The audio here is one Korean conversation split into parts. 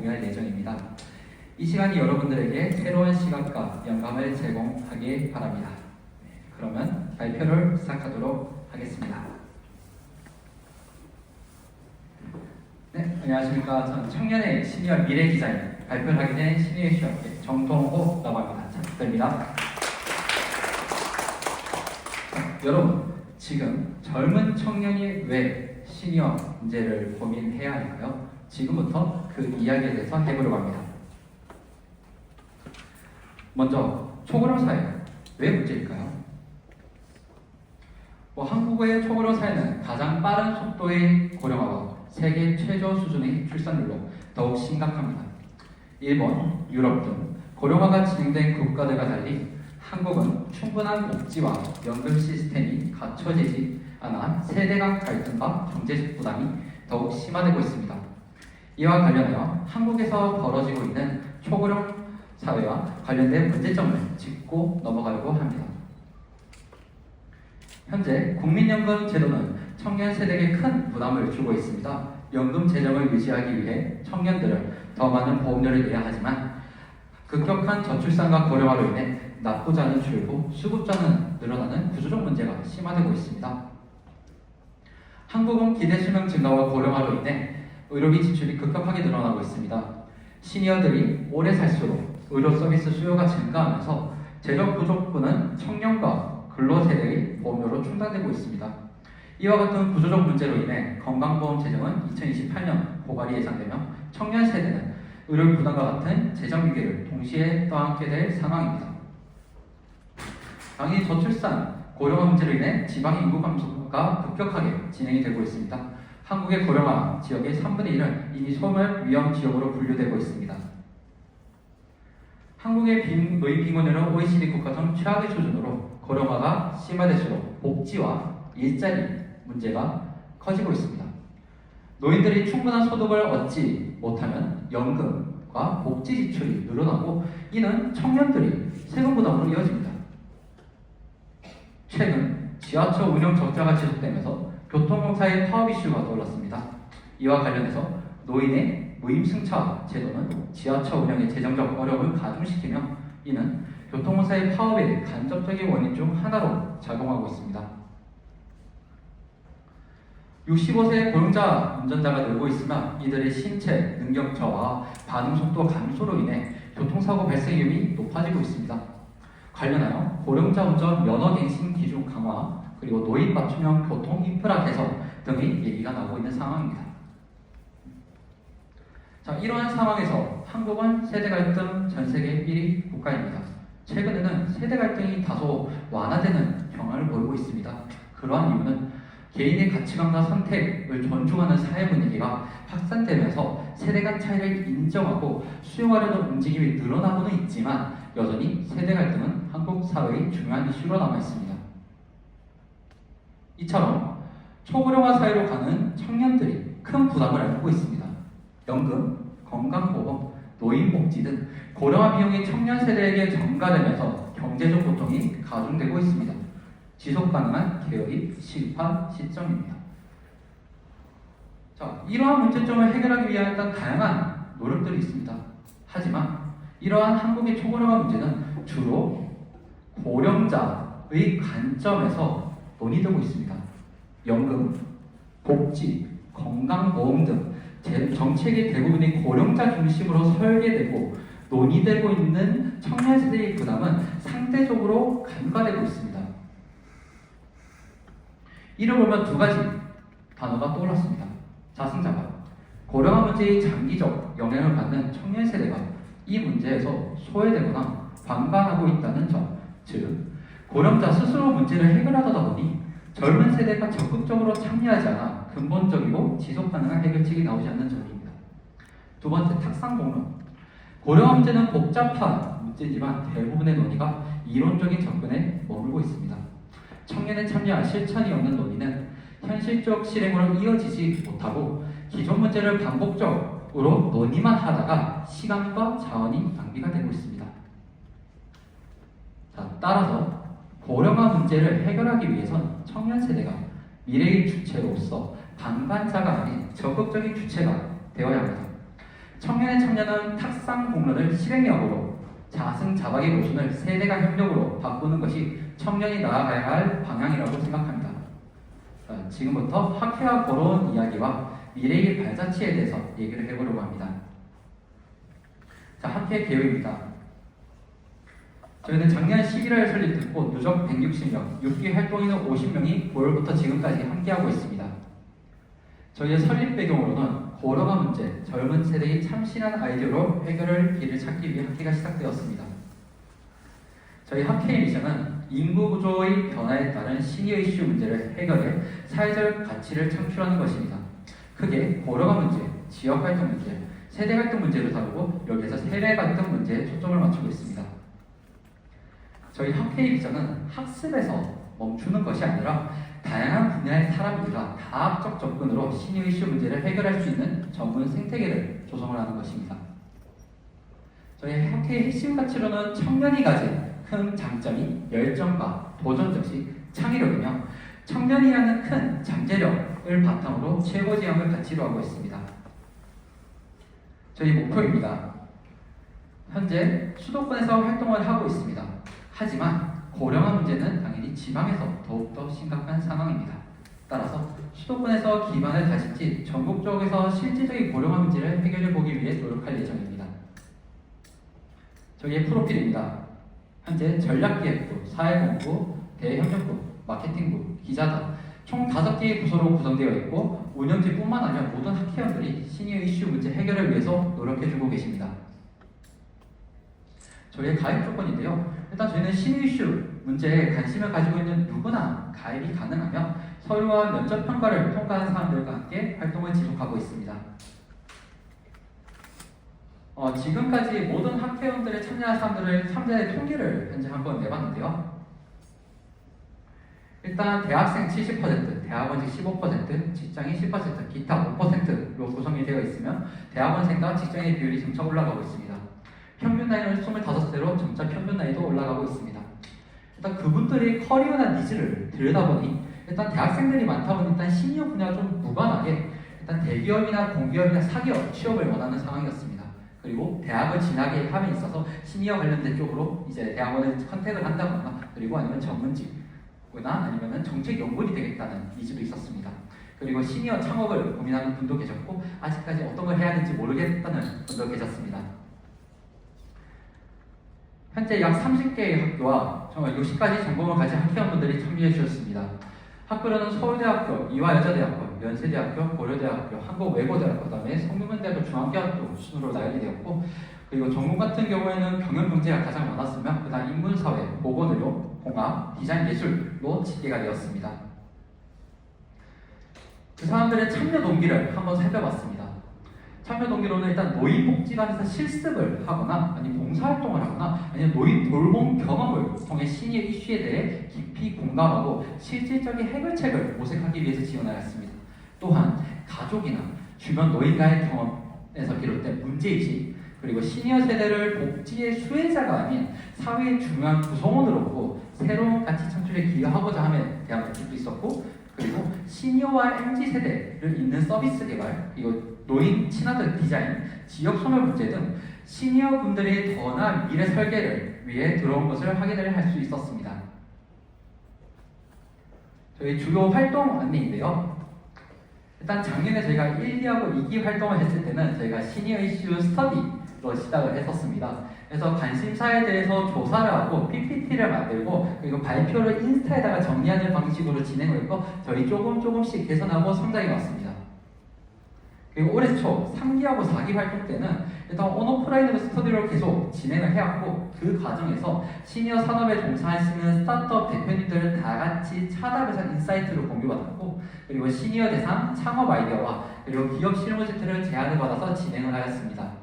공유할 예정입니다. 이 시간이 여러분들에게 새로운 시각과 영감을 제공하길 바랍니다. 그러면 발표를 시작하도록 하겠습니다. 네, 안녕하십니까. 저는 청년의 시니어 미래 기자인 발표를 하게 된 시니어 이슈학회 정동호라고 합니다. 잘 부탁드립니다. 여러분, 지금 젊은 청년이 왜 시니어 문제를 고민해야 할까요? 지금부터 그 이야기에 대해서 해보려고 합니다. 먼저 초고령 사회, 왜 문제일까요? 한국의 초고령 사회는 가장 빠른 속도의 고령화와 세계 최저 수준의 출산율로 더욱 심각합니다. 일본, 유럽 등 고령화가 진행된 국가들과 달리 한국은 충분한 복지와 연금 시스템이 갖춰지지 않아 세대 간 갈등과 경제적 부담이 더욱 심화되고 있습니다. 이와 관련하여 한국에서 벌어지고 있는 초고령 사회와 관련된 문제점을 짚고 넘어가려고 합니다. 현재 국민연금 제도는 청년 세대에게 큰 부담을 주고 있습니다. 연금 재정을 유지하기 위해 청년들은 더 많은 보험료를 내야 하지만 급격한 저출산과 고령화로 인해 납부자는 줄고 수급자는 늘어나는 구조적 문제가 심화되고 있습니다. 한국은 기대 수명 증가와 고령화로 인해 의료비 지출이 급격하게 늘어나고 있습니다. 시니어들이 오래 살수록 의료 서비스 수요가 증가하면서 재정 부족분은 청년과 근로세대의 보험료로 충당되고 있습니다. 이와 같은 구조적 문제로 인해 건강보험 재정은 2028년 고갈이 예상되며 청년 세대는 의료 부담과 같은 재정 위기를 동시에 떠안게 될 상황입니다. 당연히 저출산, 고령화 문제로 인해 지방 인구 감소가 급격하게 진행이 되고 있습니다. 한국의 고령화 지역의 3분의 1은 이미 소멸 위험 지역으로 분류되고 있습니다. 한국의 노인 빈곤율은 OECD 국가 중 최악의 수준으로 고령화가 심화될수록 복지와 일자리 문제가 커지고 있습니다. 노인들이 충분한 소득을 얻지 못하면 연금과 복지 지출이 늘어나고 이는 청년들이 세금 부담으로 이어집니다. 최근 지하철 운영 적자가 지속되면서 교통공사의 파업 이슈가 떠올랐습니다. 이와 관련해서 노인의 무임승차 제도는 지하철 운영의 재정적 어려움을 가중시키며 이는 교통공사의 파업의 간접적인 원인 중 하나로 작용하고 있습니다. 65세 고령자 운전자가 늘고 있으나 이들의 신체 능력 저하, 반응 속도 감소로 인해 교통사고 발생 위험이 높아지고 있습니다. 관련하여 고령자 운전 면허갱신 기준 강화, 그리고 노인 맞춤형 교통 인프라 개선 등의 얘기가 나오고 있는 상황입니다. 자, 이러한 상황에서 한국은 세대 갈등 전 세계 1위 국가입니다. 최근에는 세대 갈등이 다소 완화되는 경향을 보이고 있습니다. 그러한 이유는 개인의 가치관과 선택을 존중하는 사회 분위기가 확산되면서 세대 간 차이를 인정하고 수용하려는 움직임이 늘어나고는 있지만 여전히 세대 갈등은 한국 사회의 중요한 이슈로 남아 있습니다. 이처럼 초고령화 사회로 가는 청년들이 큰 부담을 안고 있습니다. 연금, 건강보험, 노인복지 등 고령화 비용이 청년 세대에게 전가되면서 경제적 고통이 가중되고 있습니다. 지속가능한 개혁이 시급한 시점입니다. 자, 이러한 문제점을 해결하기 위한 일단 다양한 노력들이 있습니다. 하지만 이러한 한국의 초고령화 문제는 주로 고령자의 관점에서 논의되고 있습니다. 연금, 복지, 건강보험 등 정책의 대부분이 고령자 중심으로 설계되고 논의되고 있는 청년 세대의 부담은 상대적으로 간과되고 있습니다. 이를 보면 두 가지 단어가 떠올랐습니다. 자승자가 고령화 문제의 장기적 영향을 받는 청년 세대가 이 문제에서 소외되거나 방관하고 있다는 점, 즉 고령자 스스로 문제를 해결하다 보니 젊은 세대가 적극적으로 참여하지 않아 근본적이고 지속가능한 해결책이 나오지 않는 점입니다. 두 번째, 탁상공론. 고령화 문제는 복잡한 문제지만 대부분의 논의가 이론적인 접근에 머물고 있습니다. 청년의 참여와 실천이 없는 논의는 현실적 실행으로 이어지지 못하고 기존 문제를 반복적으로 논의만 하다가 시간과 자원이 낭비가 되고 있습니다. 자, 따라서 고령화 문제를 해결하기 위해선 청년 세대가 미래의 주체로서 방관자가 아닌 적극적인 주체가 되어야 합니다. 청년의 참여는 탁상 공론을 실행력으로 자승자박의 모순을 세대가 협력으로 바꾸는 것이 청년이 나아가야 할 방향이라고 생각합니다. 지금부터 학회와 걸어온 이야기와 미래의 발자취에 대해서 얘기를 해보려고 합니다. 자, 학회 계획입니다. 저희는 작년 11월 설립됐고 누적 160명, 6기 활동인은 50명이 9월부터 지금까지 함께하고 있습니다. 저희의 설립 배경으로는 고령화 문제, 젊은 세대의 참신한 아이디어로 해결할 길을 찾기 위해 학회가 시작되었습니다. 저희 학회의 미션은 인구 구조의 변화에 따른 시니어 이슈 문제를 해결해 사회적 가치를 창출하는 것입니다. 크게 고령화 문제, 지역 갈등 문제, 세대 갈등 문제를 다루고 여기에서 세대 갈등 문제에 초점을 맞추고 있습니다. 저희 학회의 미션은 학습에서 멈추는 것이 아니라 다양한 분야의 사람들과 다합적 접근으로 시니어 이슈 문제를 해결할 수 있는 전문 생태계를 조성을 하는 것입니다. 저희 학회의 핵심 가치로는 청년이 가진 큰 장점이 열정과 도전정신, 창의력이며 청년이라는 큰 잠재력을 바탕으로 최고 지향을 가치로 하고 있습니다. 저희 목표입니다. 현재 수도권에서 활동을 하고 있습니다. 하지만 고령화 문제는 당연히 지방에서 더욱더 심각한 상황입니다. 따라서 수도권에서 기반을 다질지 전국적에서 실질적인 고령화 문제를 해결해 보기 위해 노력할 예정입니다. 저희의 프로필입니다. 현재 전략기획부, 사회공부, 대협력부, 마케팅부, 기자단 총 5개의 부서로 구성되어 있고 운영진뿐만 아니라 모든 학회원들이 시니어 이슈 문제 해결을 위해서 노력해주고 계십니다. 저희의 가입 조건인데요. 일단 저희는 시니어 이슈 문제에 관심을 가지고 있는 누구나 가입이 가능하며 서류와 면접 평가를 통과한 사람들과 함께 활동을 지속하고 있습니다. 지금까지 모든 학회원들의 참여한 사람들의 통계를 현재 한번 내봤는데요. 일단 대학생 70%, 대학원생 15%, 직장인 10%, 기타 5%로 구성이 되어 있으며 대학원생과 직장인의 비율이 점차 올라가고 있습니다. 평균 나이는 25세로 점차 평균 나이도 올라가고 있습니다. 일단 그분들의 커리어나 니즈를 들여다보니 일단 대학생들이 많다 보니 일단 시니어 분야가 좀 무관하게 일단 대기업이나 공기업이나 사기업 취업을 원하는 상황이었습니다. 그리고 대학을 진학에 함에 있어서 시니어 관련된 쪽으로 이제 대학원을 컨택을 한다거나 그리고 아니면 전문직이나 아니면 정책 연구원이 되겠다는 니즈도 있었습니다. 그리고 시니어 창업을 고민하는 분도 계셨고 아직까지 어떤 걸 해야 될지 모르겠다는 분도 계셨습니다. 현재 약 30개의 학교와 정말 60가지 전공을 가진 학회원분들이 참여해 주셨습니다. 학교로는 서울대학교, 이화여자대학교, 연세대학교, 고려대학교, 한국외고대학교, 그다음에 성균관대학교 중앙대학교 순으로 나열이 되었고 그리고 전공 같은 경우에는 경영경제가 가장 많았으며 그다음 인문사회, 보건의료, 공학, 디자인예술로 집계가 되었습니다. 그 사람들의 참여 동기를 한번 살펴봤습니다. 참여 동기로는 일단 노인복지관에서 실습을 하거나 아니면 봉사활동을 하거나 아니면 노인 돌봄 경험을 통해 시니어 이슈에 대해 깊이 공감하고 실질적인 해결책을 모색하기 위해서 지원하였습니다. 또한 가족이나 주변 노인과의 경험에서 비롯된 문제의식 그리고 시니어 세대를 복지의 수혜자가 아닌 사회의 중요한 구성원으로 보고 새로운 가치 창출에 기여하고자 함에 대한 목적도 있었고 그리고 시니어와 MZ 세대를 잇는 서비스 개발, 그리고 노인 친화적 디자인, 지역 소멸 문제 등 시니어 분들의 더 나은 미래 설계를 위해 들어온 것을 확인을 할 수 있었습니다. 저희 주요 활동 안내인데요. 일단 작년에 저희가 1, 2하고 2기 활동을 했을 때는 저희가 시니어 이슈 스터디로 시작을 했었습니다. 그래서 관심사에 대해서 조사를 하고 PPT를 만들고 그리고 발표를 인스타에다가 정리하는 방식으로 진행을 했고 저희 조금씩 개선하고 성장해 왔습니다. 그리고 올해 초 3기하고 4기 활동 때는 일단 온오프라인으로 스터디를 계속 진행을 해왔고 그 과정에서 시니어 산업에 종사하시는 스타트업 대표님들을 다 같이 차담에서 인사이트를 공유받았고 그리고 시니어 대상 창업 아이디어와 그리고 기업 실무 프로젝트를 제안을 받아서 진행을 하였습니다.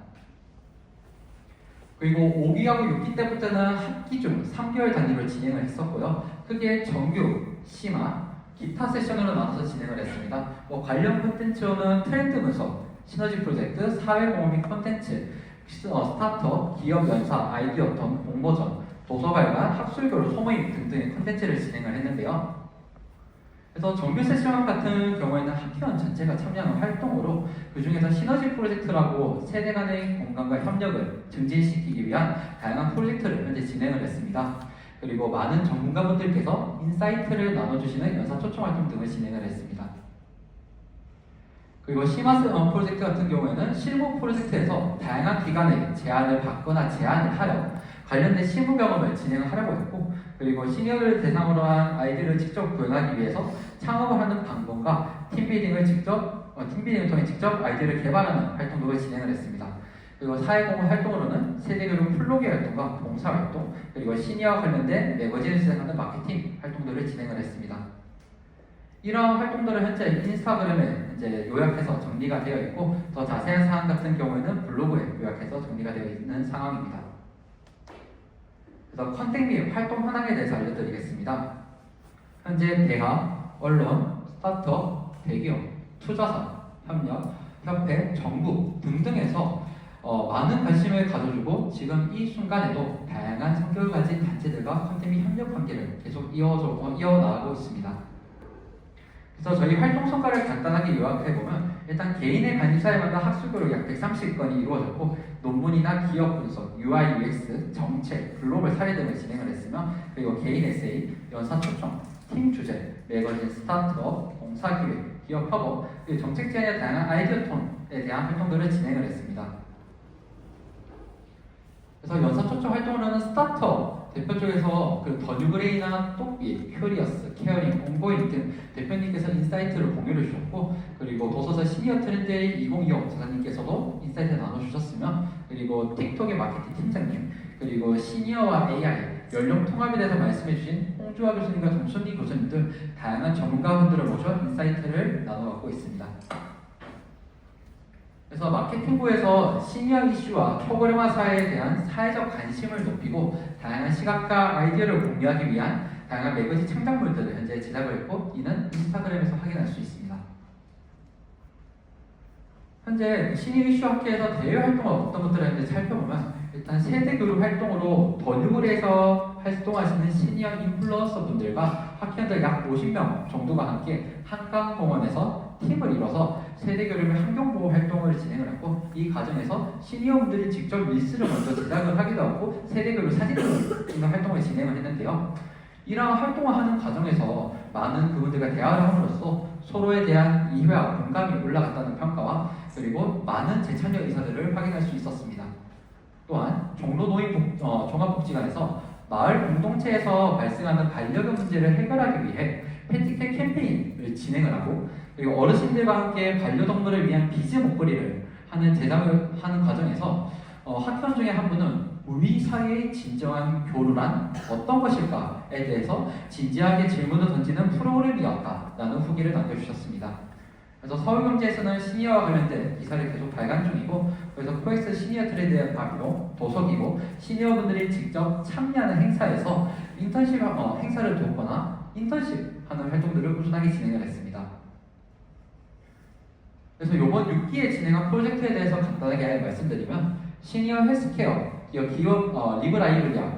그리고 5기하고 6기 때부터는 학기 중 3개월 단위로 진행을 했었고요. 크게 정규, 심화, 기타 세션으로 나눠서 진행을 했습니다. 관련 콘텐츠로는 트렌드 분석, 시너지 프로젝트, 사회공헌 및 콘텐츠, 스타트업, 기업 연사, 아이디어 톤, 공모전, 도서 발간, 학술교류, 소모임 등등의 콘텐츠를 진행을 했는데요. 그래서 정규 세션 같은 경우에는 학회원 전체가 참여하는 활동으로 그 중에서 시너지 프로젝트라고 세대 간의 공간과 협력을 증진시키기 위한 다양한 프로젝트를 현재 진행을 했습니다. 그리고 많은 전문가분들께서 인사이트를 나눠주시는 연사 초청 활동 등을 진행을 했습니다. 그리고 시마스 프로젝트 같은 경우에는 실무 프로젝트에서 다양한 기관에 제안을 받거나 제안을 하여 관련된 실무 경험을 진행을 하려고 했고, 그리고 시니어를 대상으로 한 아이디어를 직접 구현하기 위해서 창업을 하는 방법과 팀빌딩을 통해 직접 아이디어를 개발하는 활동도 진행을 했습니다. 그리고 사회공헌 활동으로는 세대교육 플로기 활동과 봉사활동, 그리고 시니어와 관련된 매거진을 제작하는 마케팅 활동들을 진행을 했습니다. 이러한 활동들은 현재 인스타그램에 이제 요약해서 정리가 되어 있고, 더 자세한 사항 같은 경우에는 블로그에 요약해서 정리가 되어 있는 상황입니다. 그래서 컨택 및 활동 현황에 대해서 알려드리겠습니다. 현재 대학, 언론, 스타트업, 대기업, 투자사, 협력, 협회, 정부 등등에서 많은 관심을 가져주고 지금 이 순간에도 다양한 성격을 가진 단체들과 컨택 및 협력 관계를 계속 이어나가고 있습니다. 그래서 저희 활동 성과를 간단하게 요약해보면 일단 개인의 관심사에 맞는 학술 교육 약 130건이 이루어졌고, 논문이나 기업 분석, UI, UX, 정책, 글로벌 사례 등을 진행을 했으며, 그리고 개인 에세이, 연사 초청, 팀 주제, 매거진, 스타트업, 봉사기획, 기업 협업, 그리고 정책 제안의 다양한 아이디어 톤에 대한 활동들을 진행을 했습니다. 그래서 연사 초청 활동으로는 스타트업 대표 쪽에서 그 더뉴그레이나 똑비, 큐리어스, 케어링, 온고잉 등 대표님께서 인사이트를 공유를 주셨고, 그리고 도서서 시니어 트렌드의 2025 저자님께서도 인사이트를 나눠주셨으며, 그리고 틱톡의 마케팅 팀장님, 그리고 시니어와 AI, 연령 통합에 대해서 말씀해주신 홍주화 교수님과 정순리 교수님 등 다양한 전문가분들을 모셔 인사이트를 나눠갖고 있습니다. 그래서 마케팅부에서 시니어 이슈와 초고령화 사회에 대한 사회적 관심을 높이고 다양한 시각과 아이디어를 공유하기 위한 다양한 매거진 창작물들을 현재 제작을 했고, 이는 인스타그램에서 확인할 수 있습니다. 현재 시니어 이슈 학회에서 대외 활동을 어떤 것들을 했는지 살펴보면, 일단 세대 교류 활동으로 더뉴글에서 활동하시는 시니어 인플루언서 분들과 학회원들 약 50명 정도가 함께 한강공원에서 팀을 이뤄서 세대교류 및 환경보호 활동을 진행을 했고, 이 과정에서 시니어분들이 직접 릴스를 먼저 제작을 하기도 하고 세대교류 사진을 찍는 활동을 진행을 했는데요. 이러한 활동을 하는 과정에서 많은 그분들과 대화를 함으로써 서로에 대한 이해와 공감이 올라갔다는 평가와 그리고 많은 재참여 의사들을 확인할 수 있었습니다. 또한 종로노인 종합복지관에서 마을 공동체에서 발생하는 반려견 문제를 해결하기 위해 패티캣 캠페인을 진행을 하고, 그리고 어르신들과 함께 반려동물을 위한 비즈 목걸이를 하는 제작을 하는 과정에서 학회원 중에 한 분은 우리 사회의 진정한 교류란 어떤 것일까에 대해서 진지하게 질문을 던지는 프로그램이었다라는 후기를 남겨주셨습니다. 그래서 서울경제에서는 시니어와 관련된 기사를 계속 발간 중이고, 그래서 코엑스 시니어 트렌드의 발표, 도서기고, 시니어분들이 직접 참여하는 행사에서 인턴십 행사를 돕거나 인턴십 하는 활동들을 꾸준하게 진행을 했습니다. 그래서 이번 6기에 진행한 프로젝트에 대해서 간단하게 말씀드리면, 시니어 헬스케어 기업 리브라이브리아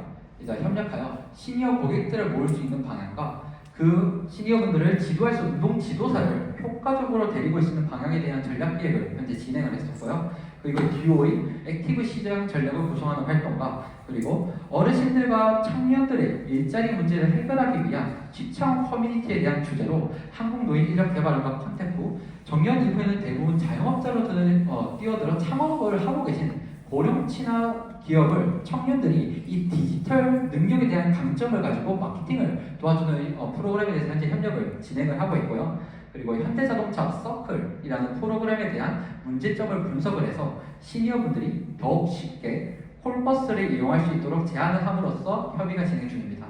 협력하여 시니어 고객들을 모을 수 있는 방향과 그 시니어분들을 지도할 수 운동 지도사를 효과적으로 데리고 있는 방향에 대한 전략 기획을 현재 진행을 했었고요. 그리고 DO의 액티브 시장 전략을 구성하는 활동과 그리고 어르신들과 청년들의 일자리 문제를 해결하기 위한 취창 커뮤니티에 대한 주제로 한국노인 인력 개발과 컨텐츠, 정년 이후에는 대부분 자영업자로 뛰어들어 창업을 하고 계신 고령 친화 기업을 청년들이 이 디지털 능력에 대한 강점을 가지고 마케팅을 도와주는 프로그램에 대해서 현재 협력을 진행을 하고 있고요. 그리고 현대자동차 서클이라는 프로그램에 대한 문제점을 분석을 해서 시니어분들이 더욱 쉽게 콜버스를 이용할 수 있도록 제안을 함으로써 협의가 진행 중입니다.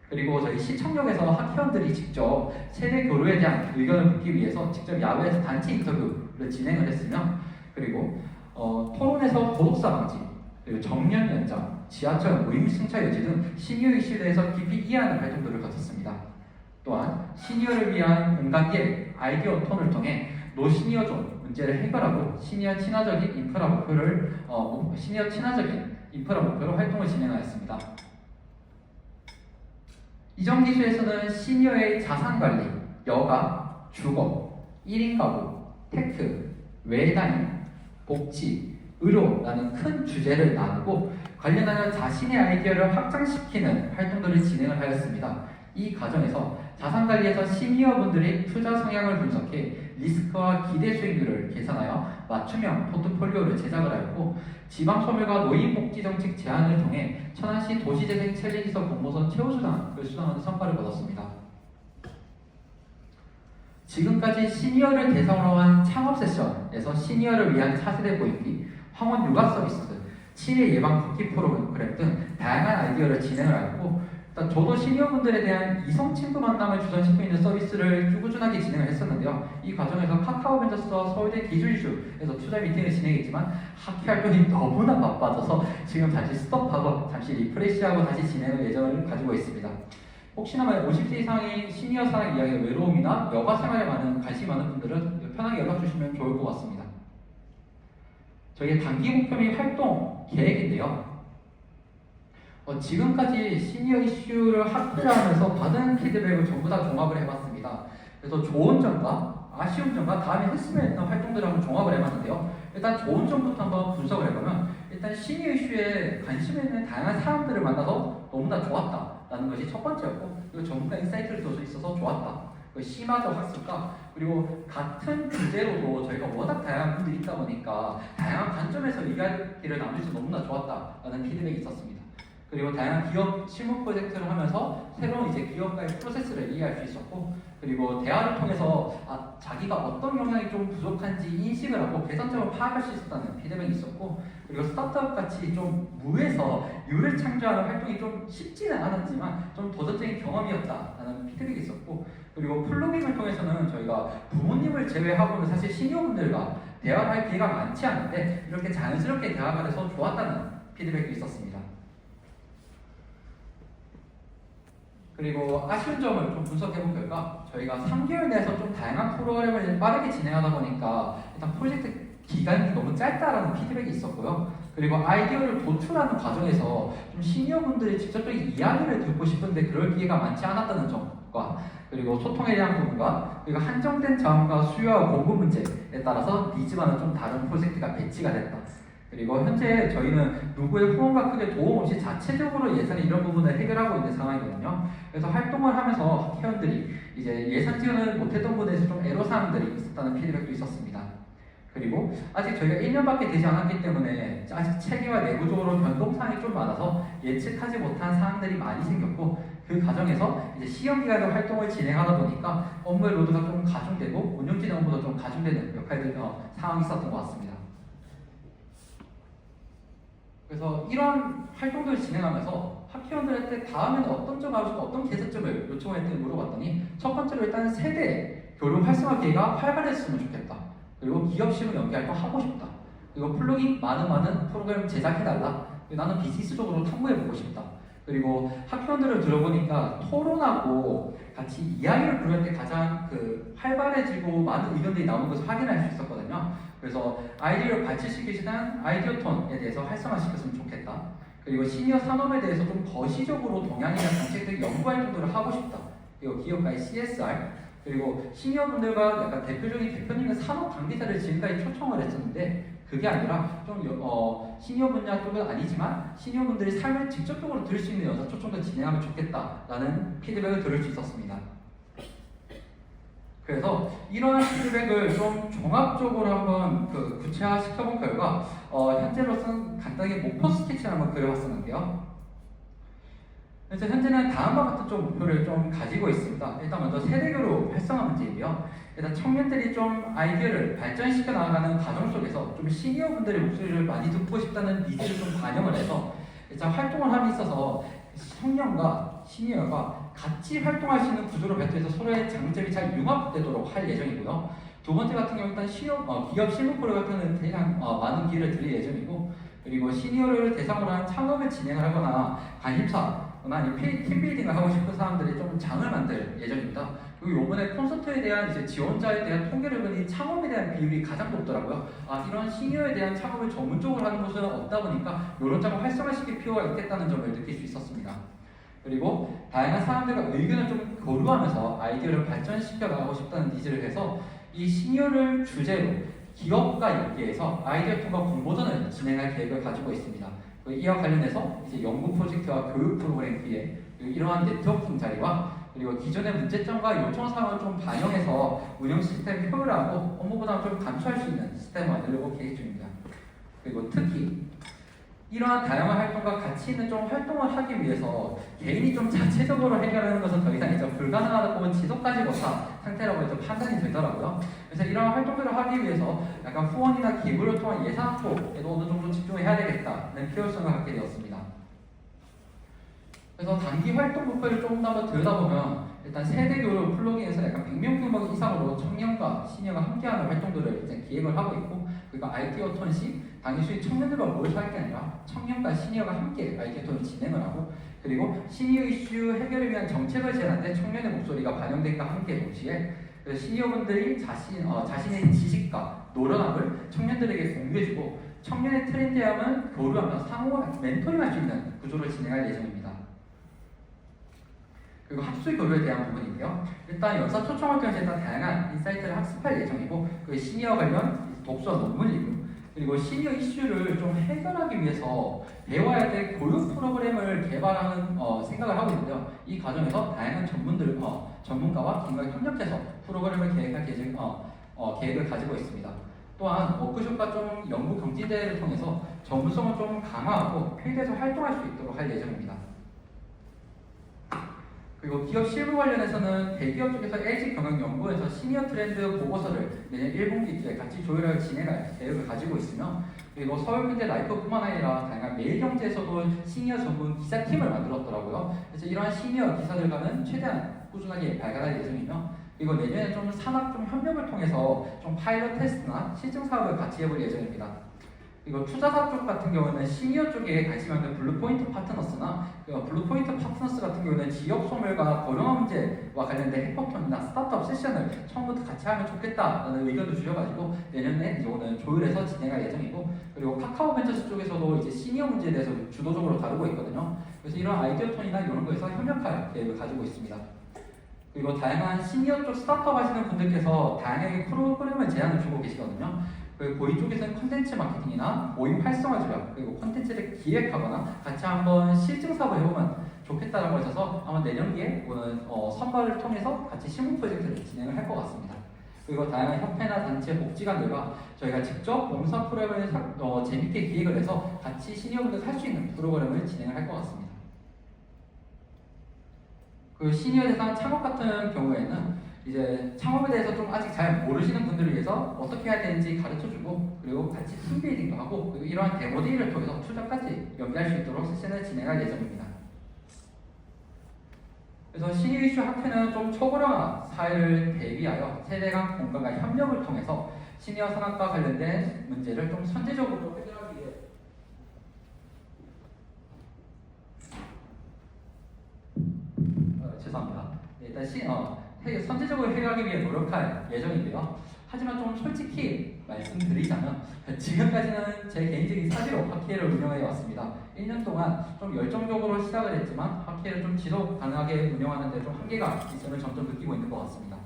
그리고 저희 시청역에서 학회원들이 직접 세대 교류에 대한 의견을 묻기 위해서 직접 야외에서 단체 인터뷰를 진행을 했으며, 그리고 토론에서 고독사 방지, 그리고 정년 연장, 지하철 무임 승차 유지 등 시니어 이슈에 대해서 깊이 이해하는 활동들을 거쳤습니다. 또한 시니어를 위한 공간계 아이디어 톤을 통해 노시니어존 문제를 해결하고 시니어 친화적인 인프라 목표로 활동을 진행하였습니다. 이전 기수에서는 시니어의 자산 관리, 여가, 주거, 1인 가구, 테크, 외단위, 복지, 의료라는 큰 주제를 나누고 관련하여 자신의 아이디어를 확장시키는 활동들을 진행을 하였습니다. 이 과정에서 자산관리에서 시니어분들의 투자 성향을 분석해 리스크와 기대 수익률을 계산하여 맞춤형 포트폴리오를 제작을 하였고 지방소멸과 노인복지정책 제안을 통해 천안시 도시재생 챌린지서 공모전 최우수상을 수상하는 성과를 거뒀습니다. 지금까지 시니어를 대상으로 한 창업 세션에서 시니어를 위한 차세대 보이기, 황혼 육아 서비스, 치매 예방 복귀 프로그램 등 다양한 아이디어를 진행을 하였고 일단 저도 시니어분들에 대한 이성 친구 만남을 주선시키고 있는 서비스를 꾸준하게 진행을 했었는데요. 이 과정에서 카카오벤처스와 서울대 기술이슈에서 투자 미팅을 진행했지만 학회 활동이 너무나 바빠져서 지금 다시 스톱하고 잠시 리프레시하고 다시 진행을 예정을 가지고 있습니다. 혹시나 50세 이상의 시니어 사랑 이야기의 외로움이나 여가 생활에 관심이 많은 분들은 편하게 연락 주시면 좋을 것 같습니다. 저희의 단기 목표 및 활동 계획인데요. 지금까지 시니어 이슈를 학회하면서 받은 피드백을 전부 다 종합을 해봤습니다. 그래서 좋은 점과 아쉬운 점과 다음에 했으면 했던 활동들을 한번 종합을 해봤는데요. 일단 좋은 점부터 한번 분석을 해보면 일단 시니어 이슈에 관심 있는 다양한 사람들을 만나서 너무나 좋았다라는 것이 첫 번째였고 그리고 전문가 인사이트를 줄 수 있어서 좋았다. 심화적 학습과 그리고 같은 주제로도 저희가 워낙 다양한 분들이 있다 보니까 다양한 관점에서 이야기를 나눌 수 너무나 좋았다라는 피드백이 있었습니다. 그리고 다양한 기업 실무 프로젝트를 하면서 새로운 기업가의 프로세스를 이해할 수 있었고 그리고 대화를 통해서 자기가 어떤 영향이 좀 부족한지 인식을 하고 개선점을 파악할 수 있었다는 피드백이 있었고 그리고 스타트업 같이 좀 무에서 유를 창조하는 활동이 좀 쉽지는 않았지만 좀 도전적인 경험이었다라는 피드백이 있었고 그리고 플로깅을 통해서는 저희가 부모님을 제외하고는 사실 시니어분들과 대화를 할 기회가 많지 않은데 이렇게 자연스럽게 대화가 돼서 좋았다는 피드백도 있었습니다. 그리고 아쉬운 점을 좀 분석해본 결과 저희가 3개월 내에서 좀 다양한 프로그램을 빠르게 진행하다 보니까 일단 프로젝트 기간이 너무 짧다라는 피드백이 있었고요. 그리고 아이디어를 도출하는 과정에서 좀 시니어분들이 직접적인 이야기를 듣고 싶은데 그럴 기회가 많지 않았다는 점과 그리고 소통에 대한 부분과 그리고 한정된 자원과 수요와 공급 문제에 따라서 니즈와는 좀 다른 프로젝트가 배치가 됐다. 그리고 현재 저희는 누구의 후원과 크게 도움 없이 자체적으로 예산이 이런 부분을 해결하고 있는 상황이거든요. 그래서 활동을 하면서 회원들이 예산 지원을 못했던 부분에서 좀 애로사항들이 있었다는 피드백도 있었습니다. 그리고 아직 저희가 1년밖에 되지 않았기 때문에 아직 체계와 내부적으로 변동사항이 좀 많아서 예측하지 못한 사항들이 많이 생겼고 그 과정에서 시험기간에 활동을 진행하다 보니까 업무의 로드가 좀 가중되고 운영진행 업무도 좀 가중되는 상황이 있었던 것 같습니다. 그래서 이런 활동들을 진행하면서 학회원들한테 다음에는 어떤 점을 하고 싶고 어떤 개선점을 요청을 했는지 물어봤더니 첫 번째로 일단 세대 교류 활성화 기회가 활발했으면 좋겠다. 그리고 기업 실무 연계 활동 하고 싶다. 그리고 플러깅 많은 프로그램 제작해달라. 나는 비즈니스적으로 탐구해보고 싶다. 그리고 학회원들을 들어보니까 토론하고 같이 이야기를 부를 때 가장 활발해지고 많은 의견들이 나오는 것을 확인할 수 있었거든요. 그래서 아이디어를 발전시키시는 아이디어 톤에 대해서 활성화시켰으면 좋겠다. 그리고 시니어 산업에 대해서 좀 거시적으로 동향이나 정책들 연구 활동들을 하고 싶다. 그리고 기업가의 CSR 그리고 시니어분들과 약간 대표적인 대표님의 산업 관계자를 지금까지 초청을 했었는데 그게 아니라 좀 시니어 분야 쪽은 아니지만 시니어분들의 삶을 직접적으로 들을 수 있는 여자 초청도 진행하면 좋겠다라는 피드백을 들을 수 있었습니다. 그래서 이러한 피드백을 좀 종합적으로 한번 구체화 시켜본 결과 현재로서는 간단하게 목표 스케치를 한번 그려봤었는데요. 그래서 현재는 다음과 같은 좀 목표를 좀 가지고 있습니다. 일단 먼저 세대교류 활성화 문제이고요. 일단 청년들이 좀 아이디어를 발전시켜 나가는 과정 속에서 좀 시니어분들의 목소리를 많이 듣고 싶다는 니즈를 좀 반영을 해서 일단 활동을 함에 있어서 청년과 시니어가 같이 활동할 수 있는 구조로 배치해서 서로의 장점이 잘 융합되도록 할 예정이고요. 두 번째 같은 경우 일단 기업 실무 프로젝트는 대상 많은 기회를 드릴 예정이고 그리고 시니어를 대상으로 한 창업을 진행을 하거나 관심사나 아니면 팀빌딩을 하고 싶은 사람들이 좀 장을 만들 예정입니다. 그리고 이번에 콘서트에 대한 지원자에 대한 통계를 보니 창업에 대한 비율이 가장 높더라고요. 이런 시니어에 대한 창업을 전문적으로 하는 곳은 없다 보니까 이런 작업 활성화시킬 필요가 있겠다는 점을 느낄 수 있었습니다. 그리고 다양한 사람들과 의견을 좀 교류하면서 아이디어를 발전시켜 나가고 싶다는 니즈를 해서 이 시니어를 주제로 기업과 연계해서 아이디어 통과 공모전을 진행할 계획을 가지고 있습니다. 이와 관련해서 이제 연구 프로젝트와 교육 프로그램 기획, 이러한 네트워킹 자리와 그리고 기존의 문제점과 요청 사항을 좀 반영해서 운영 시스템 효율화하고 업무 부담을 좀 감소할 수 있는 시스템을 만들려고 계획 중입니다. 그리고 특히 이러한 다양한 활동과 가치 있는 좀 활동을 하기 위해서 개인이 좀 자체적으로 해결하는 것은 더 이상 이제 불가능하다고 지속하지 못한 상태라고 해서 판단이 되더라고요. 그래서 이러한 활동들을 하기 위해서 약간 후원이나 기부를 통한 예산 확보에도 어느 정도 집중해야 되겠다는 필요성을 갖게 되었습니다. 그래서 단기 활동 목표를 조금 더 들여다보면 일단 세대 교육 플러그인에서 약간 100명 규모 이상으로 청년과 시니어가 함께하는 활동들을 이제 기획을 하고 있고, 그리고 아이디어 톤식 당시 청년들과 모여서 할 게 아니라 청년과 시니어가 함께 아이디어 톤을 진행을 하고, 그리고 시니어 이슈 해결을 위한 정책을 제안하는데 청년의 목소리가 반영된과 함께 동시에 시니어분들이 자신의 지식과 노련함을 청년들에게 공유해주고 청년의 트렌디함은 교류하며 상호 멘토링할 수 있는 구조를 진행할 예정입니다. 그리고 학술 교류에 대한 부분인데요. 일단 연사 초청을 통해서 일단 다양한 인사이트를 학습할 예정이고, 그 시니어 관련 독서 논문 리뷰, 그리고 시니어 이슈를 좀 해결하기 위해서 배워야 될 교육 프로그램을 개발하는 생각을 하고 있는데요. 이 과정에서 다양한 전문가와 긴밀하게 협력해서 프로그램을 계획할 계획을 가지고 있습니다. 또한 워크숍과 좀 연구 경진대회를 통해서 전문성을 좀 강화하고 필드에서 활동할 수 있도록 할 예정입니다. 그리고 기업 실무 관련해서는 대기업 쪽에서 LG경영연구원에서 시니어 트렌드 보고서를 내년 1분기쯤에 같이 조율하여 진행할 계획을 가지고 있으며, 그리고 서울경제 라이프뿐만 아니라 다양한 매일경제에서도 시니어 전문 기사팀을 만들었더라고요. 그래서 이러한 시니어 기사들과는 최대한 꾸준하게 발간할 예정이며, 그리고 내년에 좀 산업 좀 협력을 통해서 좀 파일럿 테스트나 실증 사업을 같이 해볼 예정입니다. 그리고 투자사 쪽 같은 경우는 시니어 쪽에 관심 있는 블루포인트 파트너스나 블루포인트 파트너스 같은 경우는 지역 소멸과 고령화 문제와 관련된 해커톤이나 스타트업 세션을 처음부터 같이 하면 좋겠다라는 의견도 주셔가지고 내년에 이거는 조율해서 진행할 예정이고, 그리고 카카오벤처스 쪽에서도 이제 시니어 문제에 대해서 주도적으로 다루고 있거든요. 그래서 이런 아이디어 톤이나 이런 거에서 협력할 계획을 가지고 있습니다. 그리고 다양한 시니어 쪽 스타트업 하시는 분들께서 다양하게 프로그램을 제안을 주고 계시거든요. 그리고 고이 쪽에서는 콘텐츠 마케팅이나 모임 활성화 지원, 그리고 콘텐츠를 기획하거나 같이 한번 실증 사업을 해보면 좋겠다라고 하셔서 아마 내년기에 오늘 선발을 통해서 같이 실무 프로젝트를 진행을 할 것 같습니다. 그리고 다양한 협회나 단체 복지관들과 저희가 직접 봉사 프로그램을 재밌게 기획을 해서 같이 시니어분들 할 수 있는 프로그램을 진행을 할 것 같습니다. 그 시니어 대상 창업 같은 경우에는 이제 창업에 대해서 좀 아직 잘 모르시는 분들을 위해서 어떻게 해야 되는지 가르쳐주고, 그리고 같이 팀빌딩도 하고, 그리고 이러한 데모데이를 통해서 투자까지 연계할 수 있도록 세션을 진행할 예정입니다. 그래서 시니어 이슈 학회는 좀 초고령화 사회를 대비하여 세대 간 공감과 협력을 통해서 시니어 산업과 관련된 문제를 좀 선제적으로 해결하기 위해 죄송합니다. 일단 선제적으로 해결하기 위해 노력할 예정인데요. 하지만 좀 솔직히 말씀드리자면 지금까지는 제 개인적인 사비로 학회를 운영해 왔습니다. 1년 동안 좀 열정적으로 시작을 했지만 학회를 좀 지속 가능하게 운영하는데 좀 한계가 있음을 점점 느끼고 있는 것 같습니다.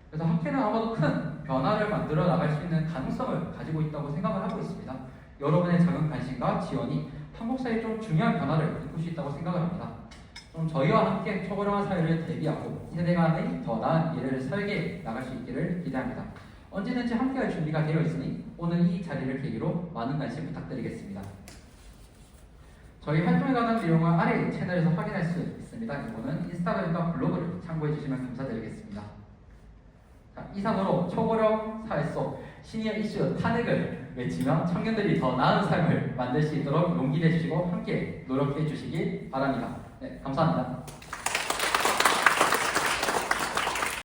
그래서 학회는 아마도 큰 변화를 만들어 나갈 수 있는 가능성을 가지고 있다고 생각을 하고 있습니다. 여러분의 작은 관심과 지원이 한국 사회에 좀 중요한 변화를 이끌 수 있다고 생각을 합니다. 좀 저희와 함께 초고령화 사회를 대비하고 세대 간의 더 나은 미래를 설계해 나갈 수 있기를 기대합니다. 언제든지 함께할 준비가 되어 있으니 오늘 이 자리를 계기로 많은 관심 부탁드리겠습니다. 저희 활동에 관한 내용은 아래 채널에서 확인할 수 있습니다. 이거는 인스타그램과 블로그를 참고해 주시면 감사드리겠습니다. 자, 이상으로 초고령 사회 속 시니어 이슈 탄핵을 외치며 청년들이 더 나은 삶을 만들 수 있도록 용기 내주시고 함께 노력해 주시기 바랍니다. 네, 감사합니다.